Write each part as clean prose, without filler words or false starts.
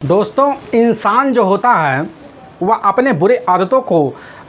दोस्तों, इंसान जो होता है वह अपने बुरे आदतों को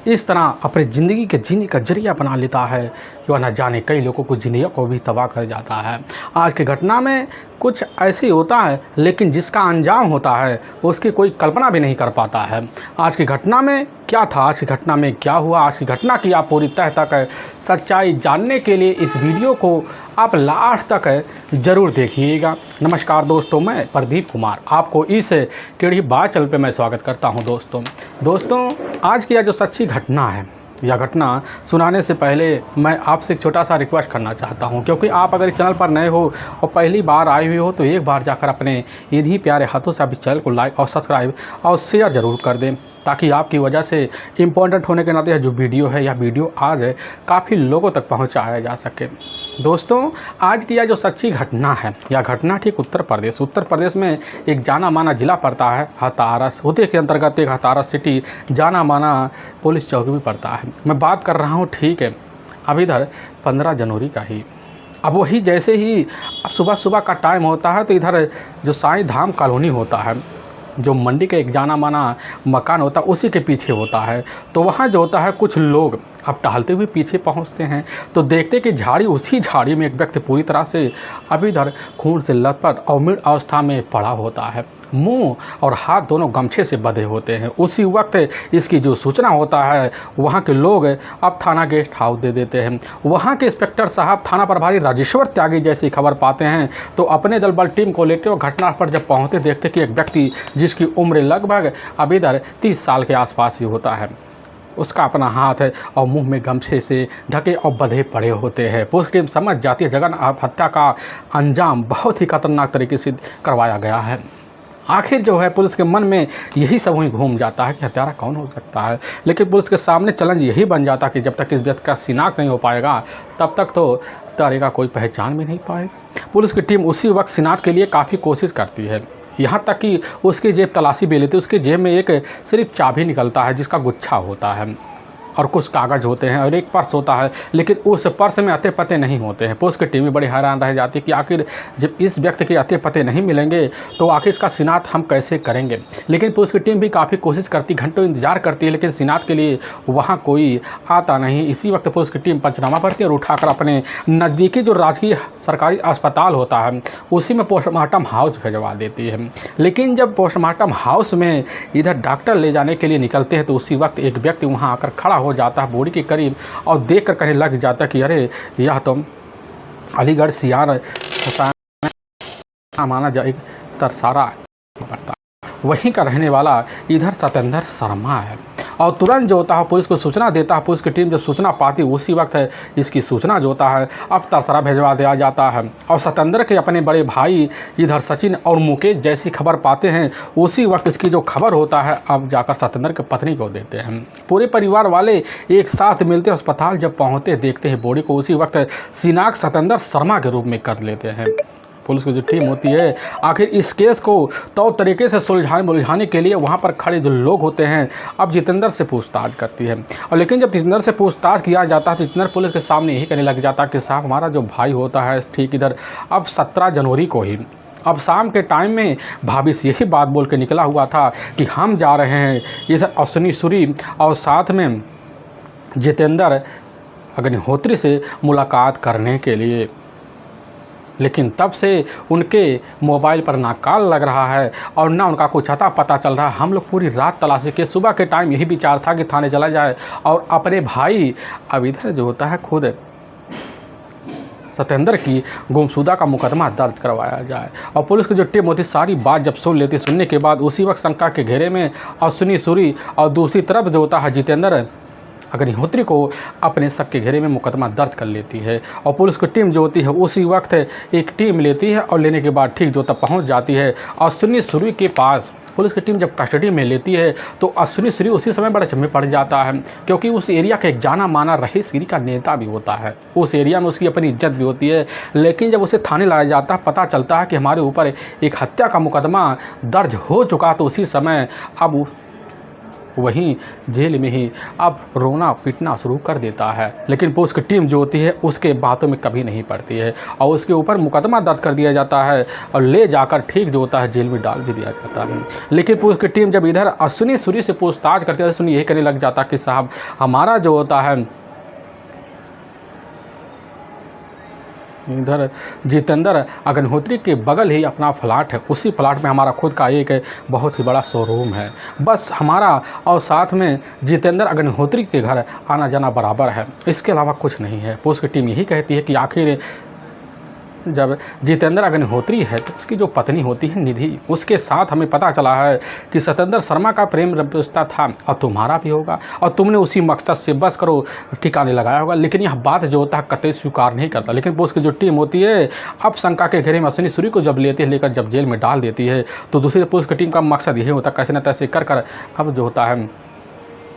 इस तरह अपनी ज़िंदगी के जीने का जरिया बना लेता है कि वह न जाने कई लोगों को ज़िंदगी को भी तबाह कर जाता है। आज की घटना में कुछ ऐसे होता है, लेकिन जिसका अंजाम होता है उसकी कोई कल्पना भी नहीं कर पाता है। आज की घटना में क्या था, आज की घटना में क्या हुआ, आज की घटना की आप पूरी तह तक सच्चाई जानने के लिए इस वीडियो को आप लास्ट तक ज़रूर देखिएगा। नमस्कार दोस्तों, मैं प्रदीप कुमार आपको इस टेढ़ी बात चल पे मैं स्वागत करता हूं। दोस्तों आज की यह जो सच्ची घटना है, यह घटना सुनाने से पहले मैं आपसे एक छोटा सा रिक्वेस्ट करना चाहता हूं, क्योंकि आप अगर इस चैनल पर नए हो और पहली बार आए हुए हो तो एक बार जाकर अपने इन्हीं प्यारे हाथों से आप इस चैनल को लाइक और सब्सक्राइब और शेयर ज़रूर कर दें, ताकि आपकी वजह से इम्पोर्टेंट होने के नाते जो वीडियो है यह वीडियो आज काफ़ी लोगों तक पहुंचाया जा सके। दोस्तों आज की यह जो सच्ची घटना है, यह घटना ठीक उत्तर प्रदेश में एक जाना माना ज़िला पड़ता है हथारस। उसी के अंतर्गत एक हथारस सिटी जाना माना पुलिस चौकी भी पड़ता है। मैं बात कर रहा हूँ, ठीक है, अब इधर 15 जनवरी का ही। अब वही जैसे ही सुबह का टाइम होता है तो इधर जो साईं धाम कॉलोनी होता है, जो मंडी का एक जाना माना मकान होता है, उसी के पीछे होता है। तो वहाँ जो होता है कुछ लोग अब टहलते हुए पीछे पहुँचते हैं तो देखते कि उसी झाड़ी में एक व्यक्ति पूरी तरह से अभी इधर खून से लथपथ और मृत अवस्था में पड़ा होता है। मुंह और हाथ दोनों गमछे से बंधे होते हैं। उसी वक्त इसकी जो सूचना होता है वहाँ के लोग अब थाना गेस्ट हाउस दे देते हैं। वहाँ के इंस्पेक्टर साहब थाना प्रभारी राजेश्वर त्यागी जैसी खबर पाते हैं तो अपने दल बल टीम को लेते हुए घटना पर जब पहुँचते देखते कि एक व्यक्ति जिसकी उम्र लगभग अब इधर 30 साल के आसपास ही होता है, उसका अपना हाथ और मुंह में गमछे से ढके और बंधे पड़े होते हैं। पुलिस टीम समझ जाती है जगन हत्या का अंजाम बहुत ही खतरनाक तरीके से करवाया गया है। आखिर जो है पुलिस के मन में यही सब वहीं घूम जाता है कि हत्यारा कौन हो सकता है, लेकिन पुलिस के सामने चैलेंज यही बन जाता है कि जब तक इस व्यक्ति का शिनाख्त नहीं हो पाएगा तब तक तो हत्यारे का कोई पहचान भी नहीं पाएगा। पुलिस की टीम उसी वक्त शिनाख्त के लिए काफ़ी कोशिश करती है, यहाँ तक कि उसकी जेब तलाशी भी लेती है। उसके जेब में एक सिर्फ चाबी निकलता है जिसका गुच्छा होता है और कुछ कागज़ होते हैं और एक पर्स होता है, लेकिन उस पर्स में अते पते नहीं होते हैं। पुलिस की टीम भी बड़ी हैरान रह जाती है कि आखिर जब इस व्यक्ति के अते पते नहीं मिलेंगे तो आखिर इसका शिनाख्त हम कैसे करेंगे। लेकिन पुलिस की टीम भी काफ़ी कोशिश करती, घंटों इंतजार करती है, लेकिन शिनाख्त के लिए वहाँ कोई आता नहीं। इसी वक्त पुलिस की टीम पंचनामा करती है और उठाकर अपने नज़दीकी जो राजकीय सरकारी अस्पताल होता है उसी में पोस्टमार्टम हाउस भिजवा देती है। लेकिन जब पोस्टमार्टम हाउस में इधर डॉक्टर ले जाने के लिए निकलते हैं तो उसी वक्त एक व्यक्ति वहाँ आकर खड़ा हो जाता है बॉडी के करीब और देखकर कहने लग जाता है कि अरे यह तो अलीगढ़ सियार माना जाए तरसारा पड़ता, वहीं का रहने वाला इधर सतेंद्र शर्मा है। और तुरंत जो होता है पुलिस को सूचना देता है। पुलिस की टीम जब सूचना पाती उसी वक्त है इसकी सूचना जो होता है अब तरसरा भिजवा दिया जाता है। और सतेंद्र के अपने बड़े भाई इधर सचिन और मुकेश जैसी खबर पाते हैं उसी वक्त इसकी जो खबर होता है अब जाकर सतेंद्र की पत्नी को देते हैं। पूरे परिवार वाले एक साथ मिलते अस्पताल जब पहुँचते देखते हैं बॉडी को, उसी वक्त शिनाख्त सतेंद्र शर्मा के रूप में कर लेते हैं। पुलिस की जो टीम होती है आखिर इस केस को तो तरीके से सुलझाने के लिए वहाँ पर खड़े जो लोग होते हैं अब जितेंद्र से पूछताछ करती है। और लेकिन जब जितेंद्र से पूछताछ किया जाता है तो जितेंद्र पुलिस के सामने यही कहने लग जाता है कि साहब हमारा जो भाई होता है ठीक इधर अब 17 जनवरी को ही अब शाम के टाइम में भाभी से यही बात बोल के निकला हुआ था कि हम जा रहे हैं इधर अश्विनी सूरी और साथ में जितेंद्र अग्निहोत्री से मुलाकात करने के लिए। लेकिन तब से उनके मोबाइल पर ना कॉल लग रहा है और ना उनका कुछ अता पता चल रहा है। हम लोग पूरी रात तलाशी के सुबह के टाइम यही विचार था कि थाने चला जाए और अपने भाई अब इधर जो होता है खुद सतेंद्र की गुमशुदा का मुकदमा दर्ज करवाया जाए। और पुलिस की जो टीम होती सारी बात जब सुनने के बाद उसी वक्त शंका के घेरे में अश्विनी सूरी और दूसरी तरफ जो होता है जितेंद्र अग्निहोत्री को अपने शक के घेरे में मुकदमा दर्ज कर लेती है। और पुलिस की टीम जो होती है उसी वक्त एक टीम लेती है और लेने के बाद ठीक जो तक पहुंच जाती है अश्विनी सूरी के पास। पुलिस की टीम जब कस्टडी में लेती है तो अश्विनी सूरी उसी समय बड़े चम्मे पड़ जाता है, क्योंकि उस एरिया का एक जाना माना रहीसगिरी का नेता भी होता है, उस एरिया में उसकी अपनी इज्जत भी होती है। लेकिन जब उसे थाने लाया जाता है पता चलता है कि हमारे ऊपर एक हत्या का मुकदमा दर्ज हो चुका तो उसी समय अब वहीं जेल में ही अब रोना पीटना शुरू कर देता है। लेकिन पुलिस की टीम जो होती है उसके बातों में कभी नहीं पड़ती है और उसके ऊपर मुकदमा दर्ज कर दिया जाता है और ले जाकर ठीक जो होता है जेल में डाल भी दिया जाता है। लेकिन पुलिस की टीम जब इधर अश्विनी सूरी से पूछताछ करती है, अश्विनी यही कहने लग जाता कि साहब हमारा जो होता है इधर जितेंद्र अग्निहोत्री के बगल ही अपना फ्लैट है, उसी फ्लैट में हमारा खुद का एक बहुत ही बड़ा शोरूम है। बस हमारा और साथ में जितेंद्र अग्निहोत्री के घर आना जाना बराबर है, इसके अलावा कुछ नहीं है। पुलिस की टीम यही कहती है कि आखिर जब जितेंद्र अग्निहोत्री है तो उसकी जो पत्नी होती है निधि, उसके साथ हमें पता चला है कि सत्येंद्र शर्मा का प्रेम रिश्ता था और तुम्हारा भी होगा और तुमने उसी मकसद से बस करो ठिकाने लगाया होगा। लेकिन यह बात जो होता है कतई स्वीकार नहीं करता। लेकिन पुलिस की जो टीम होती है अब शंका के घेरे में अश्विनी सूरी को जब लेती है, लेकर जब जेल में डाल देती है, तो दूसरी पुलिस की टीम का मकसद यही होता है कैसे न तैसे कर अब जो होता है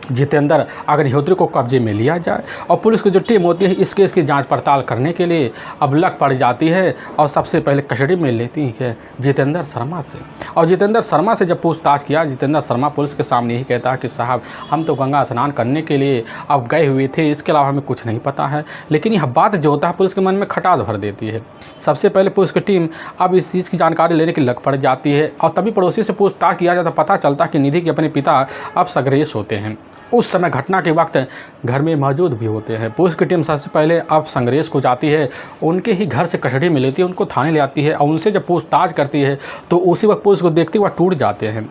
जितेंद्र अग्निहोत्री को कब्जे में लिया जाए। और पुलिस की जो टीम होती है इस केस की जांच पड़ताल करने के लिए अब लग पड़ जाती है और सबसे पहले कस्टडी में लेती है जितेंद्र शर्मा से। और जितेंद्र शर्मा से जब पूछताछ किया, जितेंद्र शर्मा पुलिस के सामने ही कहता है कि साहब हम तो गंगा स्नान करने के लिए अब गए हुए थे, इसके अलावा हमें कुछ नहीं पता है। लेकिन यह बात जो होता है पुलिस के मन में खटास भर देती है। सबसे पहले पुलिस की टीम अब इस चीज़ की जानकारी लेने की लग पड़ जाती है और तभी पड़ोसी से पूछताछ किया जाता, पता चलता कि निधि के अपने पिता अब संग्रेश होते हैं। उस समय घटना के वक्त घर में मौजूद भी होते हैं। पुलिस की टीम सबसे पहले अब संग्रेश को जाती है, उनके ही घर से कस्टडी में लेती है, उनको थाने ले आती है और उनसे जब पूछताछ करती है तो उसी वक्त पुलिस को देखते हुए टूट जाते हैं,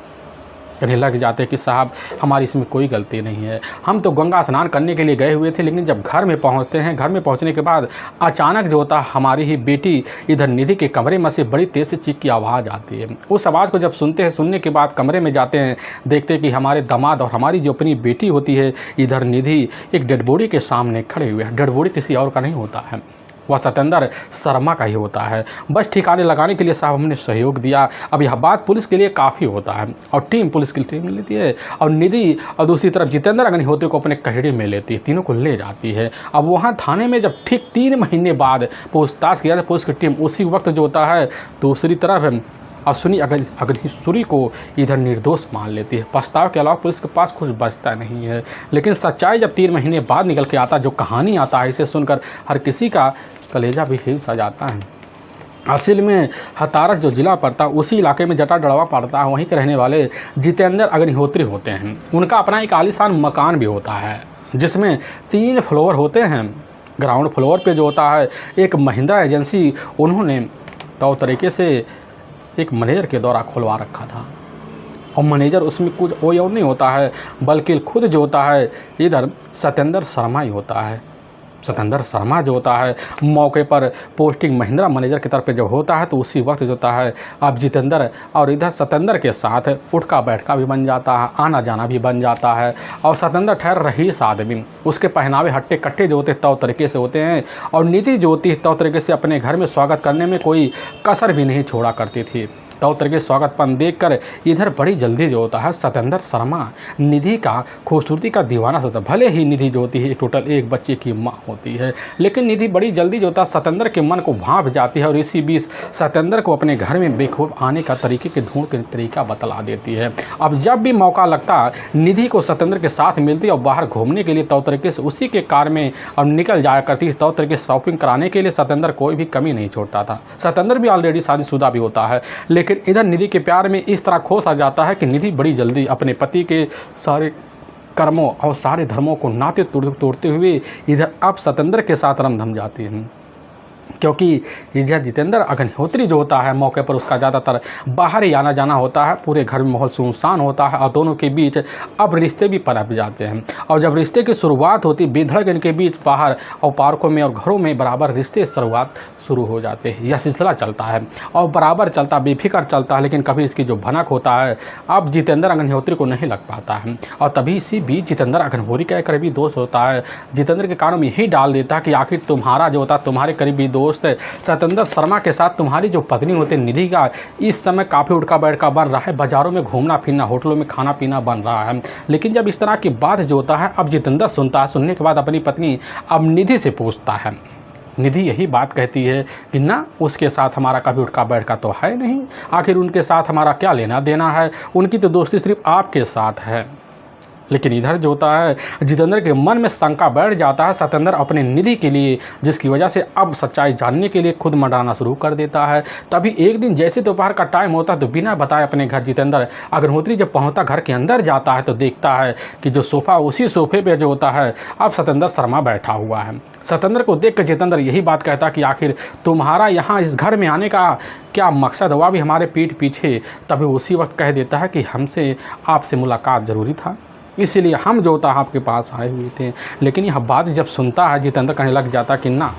कहने लग जाते हैं कि साहब हमारी इसमें कोई गलती नहीं है, हम तो गंगा स्नान करने के लिए गए हुए थे। लेकिन जब घर में पहुंचते हैं, घर में पहुंचने के बाद अचानक जो होता हमारी ही बेटी इधर निधि के कमरे में से बड़ी तेज़ से चीख की आवाज़ आती है। उस आवाज़ को जब सुनते हैं, सुनने के बाद कमरे में जाते हैं, देखते हैं कि हमारे दामाद और हमारी जो अपनी बेटी होती है इधर निधि एक डेड बॉडी के सामने खड़े हुए हैं। डेड बॉडी किसी और का नहीं होता है, वह सत्येंद्र शर्मा का ही होता है। बस ठिकाने लगाने के लिए साहब हमने सहयोग दिया। अब यह बात पुलिस के लिए काफ़ी होता है और टीम पुलिस की टीम लेती है और निधि और दूसरी तरफ जितेंद्र अग्निहोत्री को अपने कस्टडी में लेती है, तीनों को ले जाती है। अब वहाँ थाने में जब ठीक 3 महीने बाद पूछताछ किया जाता पुलिस की टीम उसी वक्त जो होता है दूसरी तरफ अश्विनी अग्निहोत्री को इधर निर्दोष मान लेती है। पछताव के अलावा पुलिस के पास कुछ बचता नहीं है। लेकिन सच्चाई जब 3 महीने बाद निकल के आता, जो कहानी आता है, इसे सुनकर हर किसी का कलेजा भी हिल सा जाता है। असल में हतारस जो ज़िला पड़ता है उसी इलाके में जटा डड़वा पड़ता है, वहीं के रहने वाले जितेंद्र अग्निहोत्री होते हैं। उनका अपना एक आलीशान मकान भी होता है जिसमें 3 फ्लोर होते हैं। ग्राउंड फ्लोर पे जो होता है एक महिंद्रा एजेंसी उन्होंने तो तरीके से एक मैनेजर के द्वारा खुलवा रखा था और मैनेजर उसमें कुछ और नहीं होता है बल्कि खुद जो होता है इधर सत्येंद्र शर्मा ही होता है। सत्येंद्र शर्मा जो होता है मौके पर पोस्टिंग महिंद्रा मैनेजर की तरफ जब होता है तो उसी वक्त जो होता है अब जितेंद्र और इधर सत्येंद्र के साथ उठका बैठका भी बन जाता है, आना जाना भी बन जाता है। और सत्येंद्र ठहर रईस आदमी, उसके पहनावे हट्टे कट्टे जो होते हैं तौ तरीके से होते हैं और निधि जो होती है तौ तरीके से अपने घर में स्वागत करने में कोई कसर भी नहीं छोड़ा करती थी। तौ तरीके स्वागतपन देखकर इधर बड़ी जल्दी जो होता है सत्येंद्र शर्मा निधि का खूबसूरती का दीवाना होता है। भले ही निधि जो होती है टोटल एक बच्चे की माँ होती है, लेकिन निधि बड़ी जल्दी जो होता है सत्येंद्र के मन को भांप जाती है और इसी बीच सत्येंद्र को अपने घर में बेखूब आने का तरीके के ढूंढ के तरीका बतला देती है। अब जब भी मौका लगता निधि को सत्येंद्र के साथ मिलती और बाहर घूमने के लिए तौ तरीके से उसी के कार में और निकल जाया करती, तौ तरीके से शॉपिंग कराने के लिए सत्येंद्र कोई भी कमी नहीं छोड़ता था। सत्येंद्र भी ऑलरेडी शादीशुदा भी होता है, लेकिन इधर निधि के प्यार में इस तरह खो सा जाता है कि निधि बड़ी जल्दी अपने पति के सारे कर्मों और सारे धर्मों को नाते तोड़ते हुए इधर अब सत्येंद्र के साथ रमधम जाती है। क्योंकि इधर जितेंद्र अग्निहोत्री जो होता है मौके पर उसका ज़्यादातर बाहर ही आना जाना होता है, पूरे घर में माहौल सुनसान होता है और दोनों के बीच अब रिश्ते भी पनप जाते हैं। और जब रिश्ते की शुरुआत होती बेधड़क इनके बीच बाहर और पार्कों में और घरों में बराबर रिश्ते शुरुआत शुरू हो जाते हैं। यह सिलसिला चलता है और बराबर चलता, बेफिक्र चलता है, लेकिन कभी इसकी जो भनक होता है अब जितेंद्र अग्निहोत्री को नहीं लग पाता है। और तभी इसी बीच जितेंद्र अग्निहोत्री का करीबी दोस्त होता है, जितेंद्र के कानों में यही डाल देता है कि आखिर तुम्हारा जो होता है तुम्हारे करीबी दोस्त सत्येंद्र शर्मा के साथ तुम्हारी जो पत्नी होती निधि का इस समय काफ़ी उठका बैठका बन रहा है, बाज़ारों में घूमना फिरना, होटलों में खाना पीना बन रहा है। लेकिन जब इस तरह की बात जो होता है अब जितेंद्र सुनता है, सुनने के बाद अपनी पत्नी अब निधि से पूछता है। निधि यही बात कहती है कि ना उसके साथ हमारा कभी उठका बैठका तो है नहीं, आखिर उनके साथ हमारा क्या लेना देना है, उनकी तो दोस्ती सिर्फ आपके साथ है। लेकिन इधर जो होता है जितेंद्र के मन में शंका बैठ जाता है सत्येंद्र अपने निधि के लिए, जिसकी वजह से अब सच्चाई जानने के लिए खुद मंडराना शुरू कर देता है। तभी एक दिन जैसे दोपहर का टाइम होता है तो बिना बताए अपने घर जितेंद्र अग्निहोत्री जब पहुंचता घर के अंदर जाता है तो देखता है कि जो सोफ़ा उसी सोफे पे जो होता है अब सत्येंद्र शर्मा बैठा हुआ है। सत्येंद्र को देख कर जितेंद्र यही बात कहता कि आखिर तुम्हारा यहाँ इस घर में आने का क्या मकसद हुआ भी हमारे पीठ पीछे। तभी उसी वक्त कह देता है कि हमसे आपसे मुलाकात ज़रूरी था, इसीलिए हम जो होता है आपके पास आए हुए थे। लेकिन यह बात जब सुनता है जितेंद्र कहने लग जाता कि ना,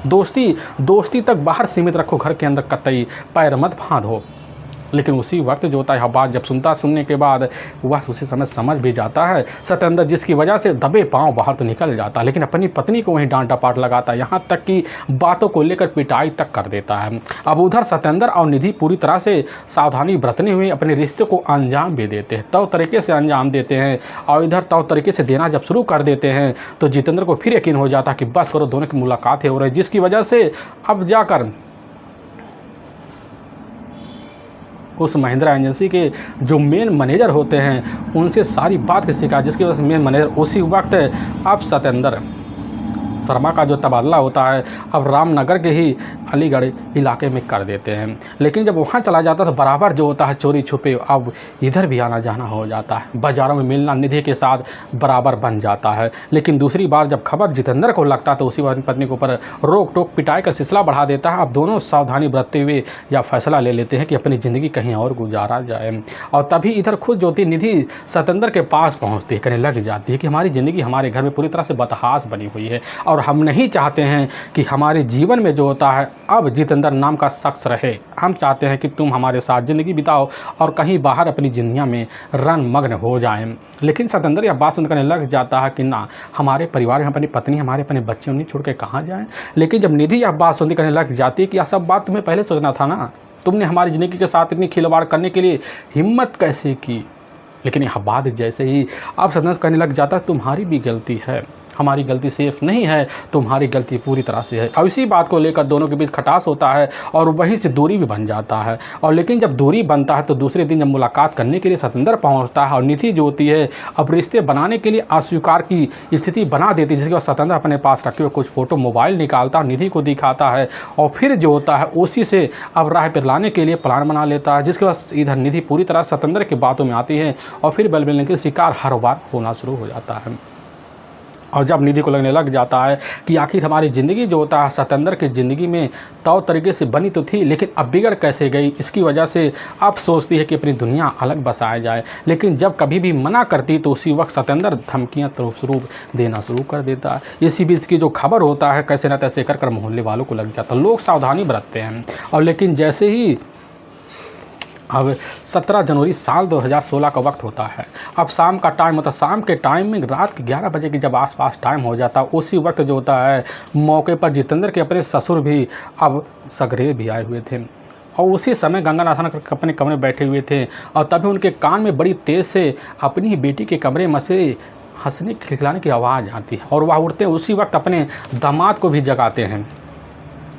दोस्ती तक बाहर सीमित रखो, घर के अंदर कतई पैर मत बांधो। लेकिन उसी वक्त जो होता है यह बात जब सुनने के बाद वह उसी समय समझ भी जाता है सत्येंद्र, जिसकी वजह से दबे पांव बाहर तो निकल जाता है, लेकिन अपनी पत्नी को वहीं डांट डपाट लगाता है, यहाँ तक कि बातों को लेकर पिटाई तक कर देता है। अब उधर सत्येंद्र और निधि पूरी तरह से सावधानी बरतने हुए अपने रिश्ते को अंजाम भी देते हैं, तौ तरीके से अंजाम देते हैं। और इधर तौ तरीके से देना जब शुरू कर देते हैं तो जितेंद्र को फिर यकीन हो जाता कि बस करो, दोनों की मुलाकातें हो रही, जिसकी वजह से अब जाकर उस महिंद्रा एजेंसी के जो मेन मैनेजर होते हैं उनसे सारी बात की शिकायत, जिसकी वजह से मेन मैनेजर उसी वक्त अब सत्येंद्र शर्मा का जो तबादला होता है अब रामनगर के ही अलीगढ़ इलाके में कर देते हैं। लेकिन जब वहाँ चला जाता तो बराबर जो होता है चोरी छुपे अब इधर भी आना जाना हो जाता है, बाज़ारों में मिलना निधि के साथ बराबर बन जाता है। लेकिन दूसरी बार जब खबर जितेंद्र को लगता तो उसी बार पत्नी के ऊपर रोक टोक पिटाई का सिलसिला बढ़ा देता है। अब दोनों सावधानी बरतते हुए या फैसला ले लेते हैं कि अपनी ज़िंदगी कहीं और गुजारा जाए। और तभी इधर खुद ज्योति निधि सत्येंद्र के पास पहुँचती है, कहने लग जाती है कि हमारी ज़िंदगी हमारे घर में पूरी तरह से बदहास बनी हुई है और हम नहीं चाहते हैं कि हमारे जीवन में जो होता है अब जितेंद्र नाम का शख्स रहे। हम चाहते हैं कि तुम हमारे साथ ज़िंदगी बिताओ और कहीं बाहर अपनी दुनिया में रंगमग्न हो जाएं। लेकिन सत्येंद्र यह बात सुनकर लग जाता है कि ना, हमारे परिवार में अपनी पत्नी हमारे अपने बच्चे उन्हें छोड़ के कहाँ जाएँ। लेकिन जब निधि यह बात सुनती करने लग जाती है कि यह सब बात तुम्हें पहले सोचना था ना, तुमने हमारी ज़िंदगी के साथ इतनी खिलवाड़ करने के लिए हिम्मत कैसे की। लेकिन यह बात जैसे ही अब सत्येंद्र कहने लग जाता है तुम्हारी भी गलती है, हमारी गलती सिर्फ नहीं है, तुम्हारी गलती पूरी तरह से है। और इसी बात को लेकर दोनों के बीच खटास होता है और वहीं से दूरी भी बन जाता है। और लेकिन जब दूरी बनता है तो दूसरे दिन जब मुलाकात करने के लिए सत्येंद्र पहुंचता है और निधि जो होती है अब रिश्ते बनाने के लिए अस्वीकार की स्थिति बना देती है, जिसके बाद सत्येंद्र अपने पास रखे हुए कुछ फ़ोटो मोबाइल निकालता है, निधि को दिखाता है और फिर जो होता है उसी से अब राह पर लाने के लिए प्लान बना लेता है। जिसके बाद इधर निधि पूरी तरह सत्येंद्र की बातों में आती है और फिर बल मिलने के शिकार हर बार होना शुरू हो जाता है। और जब निधि को लगने लग जाता है कि आखिर हमारी ज़िंदगी जो होता है सत्येंद्र की ज़िंदगी में तौर तरीके से बनी तो थी, लेकिन अब बिगड़ कैसे गई, इसकी वजह से अब सोचती है कि अपनी दुनिया अलग बसाया जाए। लेकिन जब कभी भी मना करती तो उसी वक्त सत्येंद्र धमकियाँ स्वरूप देना शुरू कर देता है। इसी बीच की जो खबर होता है कैसे न तैसे कर मोहल्ले वालों को लग जाता है, लोग सावधानी बरतते हैं। और लेकिन जैसे ही अब 17 जनवरी साल 2016 का वक्त होता है, अब शाम का टाइम होता है, शाम के टाइम में रात के 11 बजे के जब आसपास टाइम हो जाता है उसी वक्त जो होता है मौके पर जितेंद्र के अपने ससुर भी अब सगरे भी आए हुए थे और उसी समय गंगा स्नान करके अपने कमरे बैठे हुए थे। और तभी उनके कान में बड़ी तेज़ से अपनी ही बेटी के कमरे में से हंसने खिलखिलाने की आवाज़ आती है और वह उठते उसी वक्त अपने दामाद को भी जगाते हैं।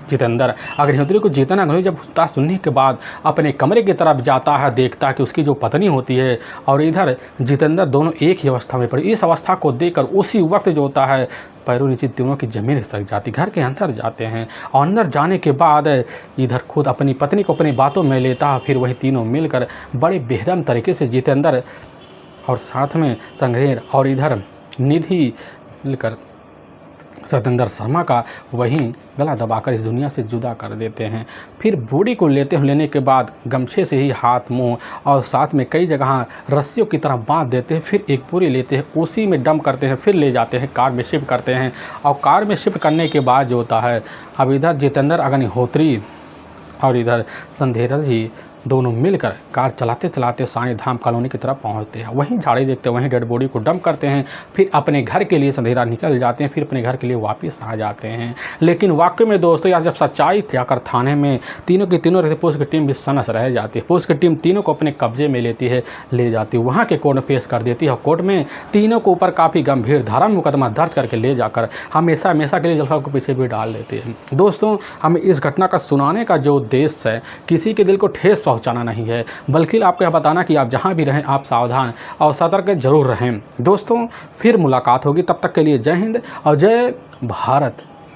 जितेंद्र अग्निहोत्री को अग्निहोत्री जब बात सुनने के बाद अपने कमरे की तरफ जाता है, देखता है कि उसकी जो पत्नी होती है और इधर जितेंद्र दोनों एक ही अवस्था में पड़े। इस अवस्था को देखकर उसी वक्त जो होता है पैरों नीचे तीनों की ज़मीन खिसक जाती, घर के अंदर जाते हैं और अंदर जाने के बाद इधर खुद अपनी पत्नी को अपनी बातों में लेता है। फिर वही तीनों मिलकर बड़े बेरहम तरीके से जितेंद्र और साथ में संग्रेर और इधर निधि मिलकर सत्येंद्र शर्मा का वहीं गला दबाकर इस दुनिया से जुदा कर देते हैं। फिर बॉडी को लेने के बाद गमछे से ही हाथ मुंह और साथ में कई जगह रस्सियों की तरह बांध देते हैं। फिर एक बोरी लेते हैं, उसी में डंप करते हैं, फिर ले जाते हैं कार में शिफ्ट करते हैं। और कार में शिफ्ट करने के बाद जो होता है अब इधर जितेंद्र अग्निहोत्री और इधर संध्या जी दोनों मिलकर कार चलाते चलाते साईं धाम कॉलोनी की तरफ पहुंचते हैं। वहीं झाड़ी देखते हैं, वहीं डेड बॉडी को डंप करते हैं, फिर अपने घर के लिए संधेरा निकल जाते हैं, फिर अपने घर के लिए वापस आ जाते हैं। लेकिन वाकई में दोस्तों यार जब सच्चाई जाकर थाने में तीनों की तीनों रहते, पुलिस की टीम भी सनस रह जाती है। पुलिस की टीम तीनों को अपने कब्जे में लेती है, ले जाती है, वहाँ के कोर्ट में पेश कर देती है। कोर्ट में तीनों के ऊपर काफ़ी गंभीर धारा में मुकदमा दर्ज करके ले जाकर हमेशा के लिए जेल को पीछे भी डाल देते हैं। दोस्तों हमें इस घटना का सुनाने का जो उद्देश्य है, किसी के दिल को ठेस पहुंचाना नहीं है, बल्कि आपको यह बताना कि आप जहां भी रहें आप सावधान और सतर्क जरूर रहें। दोस्तों फिर मुलाकात होगी, तब तक के लिए जय हिंद और जय भारत।